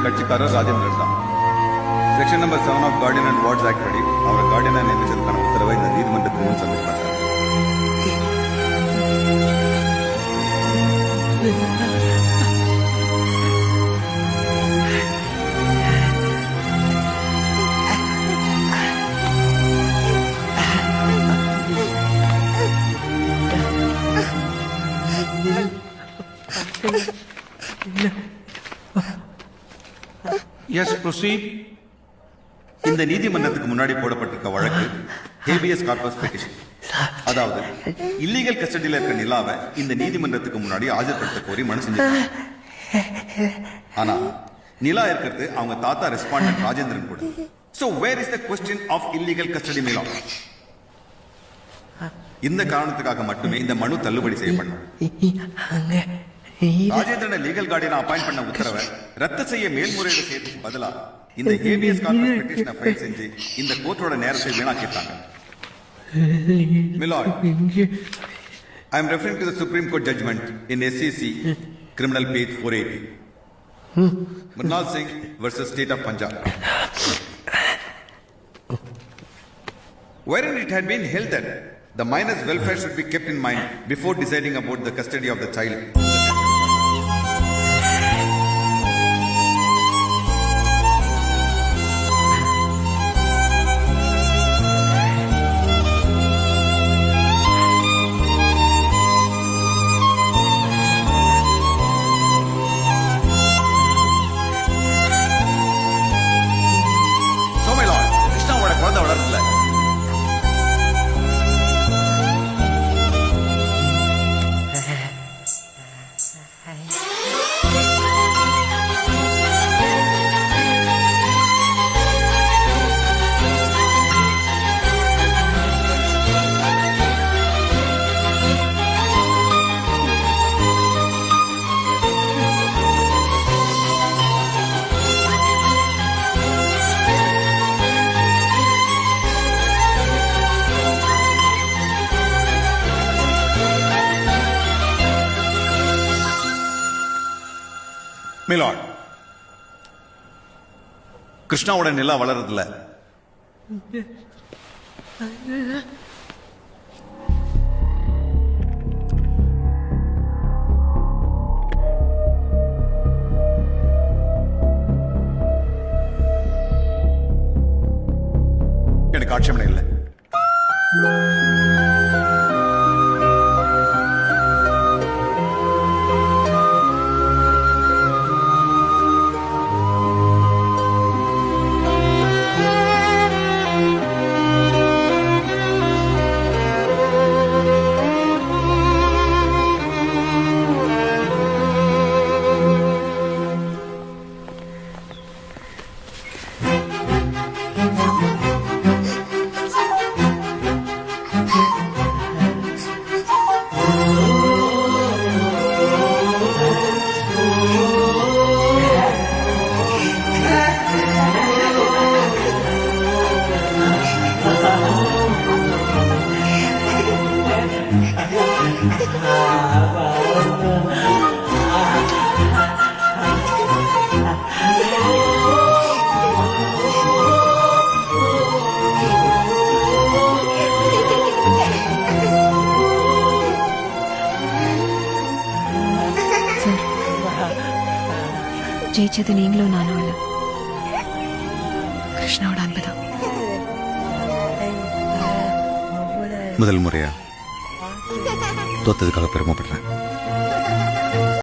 கட்சிக்காரர் ராஜேந்திரன் தான். Section number 7 of Guardian and Wards Act படி அவரை கார்டியனா நியமிச்சதுக்கான உத்தரவை இந்த நீதிமன்றத்துக்கு முன் சப்மிட் பண்றாங்க. Yes proceed. இந்த நீதிமன்றத்துக்கு முன்னாடி போடப்பட்டிருக்க வழக்கு ஹேபியஸ் கார்பஸ் பெட்டிஷன். அதாவது இல்லீகல் கஸ்டடியில் இருக்க நிலாவை இந்த நீதிமன்றத்துக்கு முன்னாடி ஆஜர்படுத்த கோரி மனு செஞ்சிருக்காங்க. ஆனா நிலா இருக்கிறது அவங்க தாத்தா ரெஸ்பாண்டன்ட் ராஜேந்திரன் கூட. So where is the question of illegal custody நிலா? இந்த காரணத்துக்காக மட்டுமே இந்த மனு தள்ளுபடி செய்யப்படும். ராஜேந்திரனை லீகல் கார்டியனா அப்பாயிண்ட் பண்ண உத்தரவை ரத்து செய்ய மேல்முறையீடு செய்யறதுக்கு பதிலா இந்த ஹேபியஸ் கார்பஸ் பெட்டிஷனை ஃபைல் செஞ்சு இந்த கோர்ட்டோட நேரத்தை வீணாக்கிட்டாங்க. Milord, I am referring to the Supreme Court judgment in SCC criminal page 480. Mrinal Singh versus State of Punjab. Wherein it had been held that the minor's welfare should be kept in mind before deciding about the custody of the child. மிலார்ட், கிருஷ்ணாவோட நிலா வளருதுல எனக்கு ஆட்சேபனை இல்லை. ஜெயிச்சது நீங்களும் நானும் இல்ல, கிருஷ்ணாவோட அன்புதான். முதல் முறையா தோத்ததுக்காக பெருமைப்படுறேன்.